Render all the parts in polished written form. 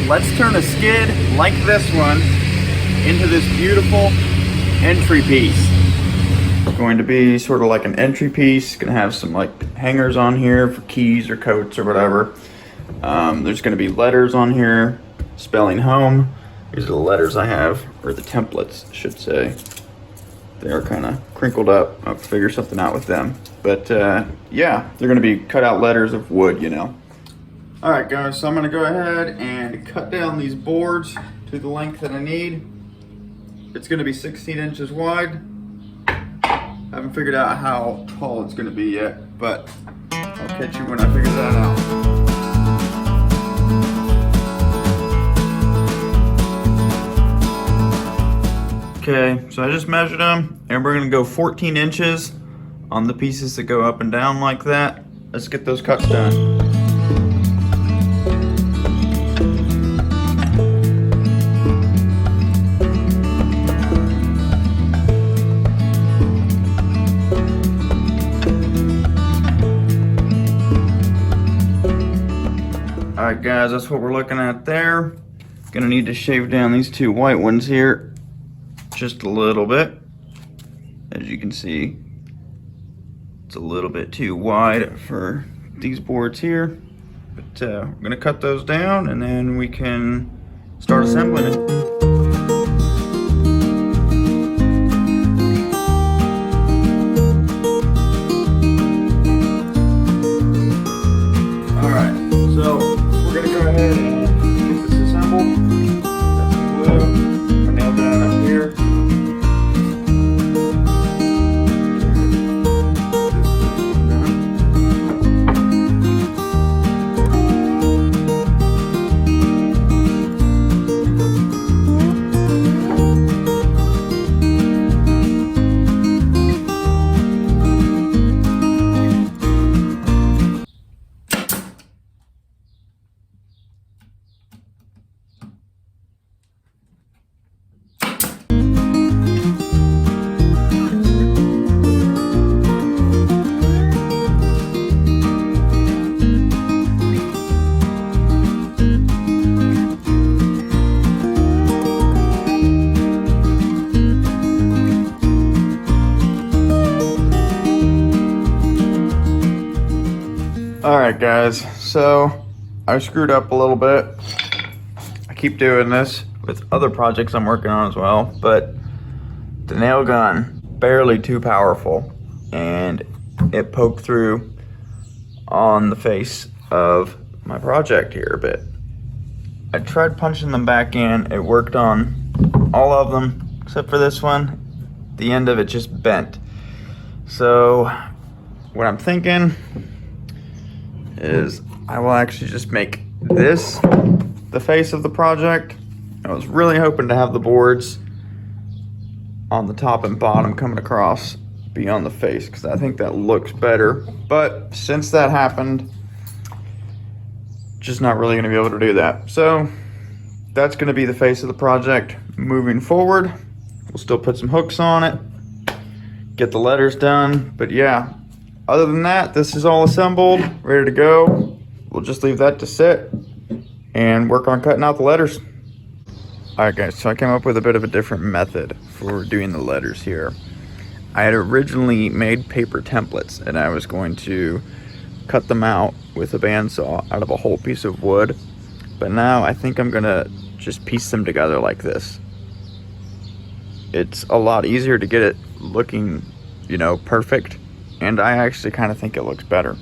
let's turn a skid like this one into this beautiful entry piece. It's going to be sort of like an entry piece. It's gonna have some like hangers on here for keys or coats or whatever. There's gonna be letters on here spelling home. These are the letters I have, or the templates, I should say. They are kind of crinkled up. I'll figure something out with them. But yeah, they're gonna be cut out letters of wood, you know. All right, guys, so I'm gonna go ahead and cut down these boards to the length that I need. It's gonna be 16 inches wide. I haven't figured out how tall it's gonna be yet, but I'll catch you when I figure that out. Okay, so I just measured them, and we're gonna go 14 inches on the pieces that go up and down like that. Let's get those cuts done. All right, guys, that's what we're looking at there. Gonna need to shave down these two white ones here just a little bit. As you can see, it's a little bit too wide for these boards here. But we're gonna cut those down and then we can start assembling it. Alright guys, so I screwed up a little bit. I keep doing this with other projects I'm working on as well, but the nail gun, barely too powerful, and it poked through on the face of my project here a bit. I tried punching them back in. It worked on all of them except for this one. The end of it just bent. So what I'm thinking is I will actually just make this the face of the project. I was really hoping to have the boards on the top and bottom coming across be on the face because I think that looks better. But since that happened, just not really going to be able to do that. So that's going to be the face of the project moving forward. We'll still put some hooks on it, get the letters done, but yeah. Other than that, this is all assembled, ready to go. We'll just leave that to sit and work on cutting out the letters. All right, guys, so I came up with a bit of a different method for doing the letters here. I had originally made paper templates, and I was going to cut them out with a bandsaw out of a whole piece of wood. But now I think I'm gonna just piece them together like this. It's a lot easier to get it looking, you know, perfect. And I actually kind of think it looks better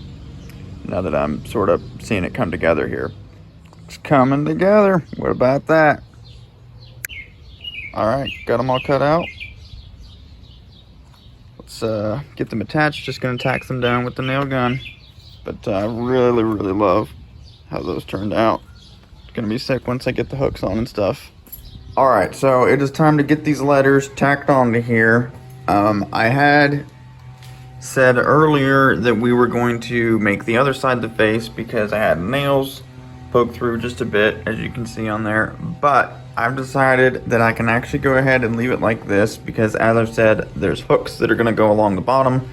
now that I'm sort of seeing it come together here. It's coming together. What about that? All right, got them all cut out. Let's get them attached. Just gonna tack them down with the nail gun. But I really, really love how those turned out. It's gonna be sick once I get the hooks on and stuff. All right, so it is time to get these letters tacked onto here. I had said earlier that we were going to make the other side of the face because I had nails poked through just a bit, as you can see on there, but I've decided that I can actually go ahead and leave it like this because, as I've said, there's hooks that are going to go along the bottom,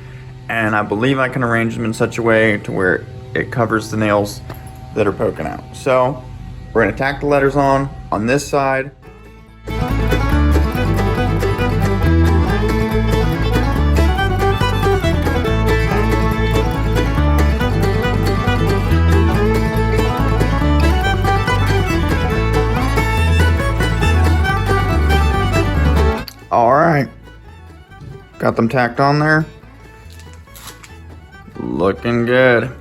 and I believe I can arrange them in such a way to where it covers the nails that are poking out. So We're gonna tack the letters on this side. All right, got them tacked on there. Looking good.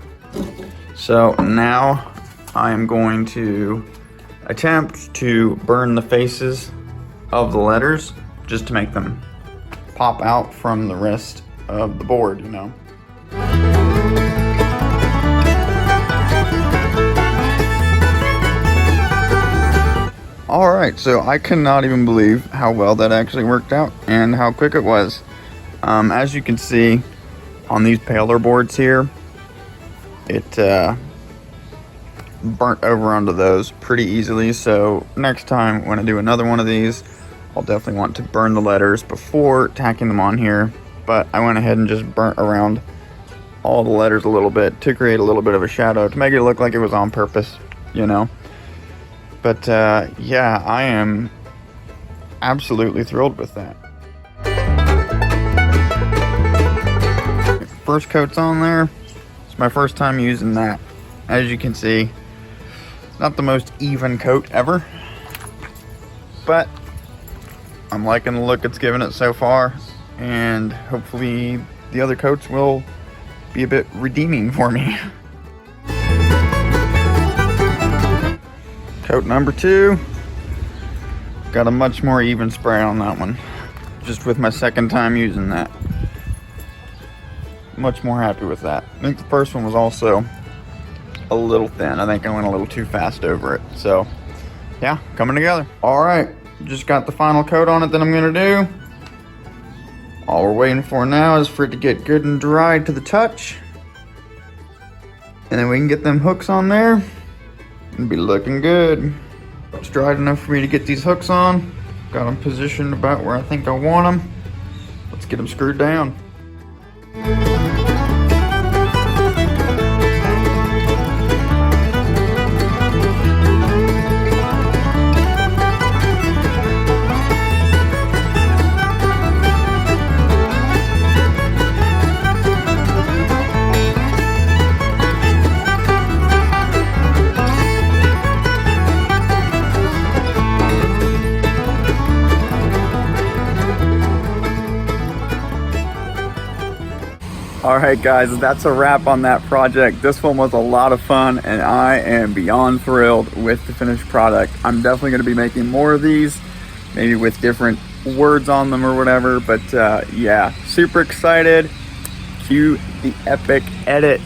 So now I am going to attempt to burn the faces of the letters just to make them pop out from the rest of the board, you know. All right, so I cannot even believe how well that actually worked out and how quick it was. As you can see on these paler boards here, it burnt over onto those pretty easily. So next time when I do another one of these, I'll definitely want to burn the letters before tacking them on here. But I went ahead and just burnt around all the letters a little bit to create a little bit of a shadow to make it look like it was on purpose, you know. But yeah, I am absolutely thrilled with that. First coat's on there. It's my first time using that. As you can see, not the most even coat ever, but I'm liking the look it's given it so far, and hopefully the other coats will be a bit redeeming for me. Coat number 2, got a much more even spray on that one, just with my second time using that. Much more happy with that. I think the first one was also a little thin. I think I went a little too fast over it. So yeah, coming together. All right, just got the final coat on it that I'm gonna do. All we're waiting for now is for it to get good and dry to the touch, and then we can get them hooks on there and be looking good. It's dried enough for me to get these hooks on. Got them positioned about where I think I want them. Let's get them screwed down. Alright guys, that's a wrap on that project. This one was a lot of fun and I am beyond thrilled with the finished product. I'm definitely going to be making more of these, maybe with different words on them or whatever, but yeah, super excited. Cue the epic edit.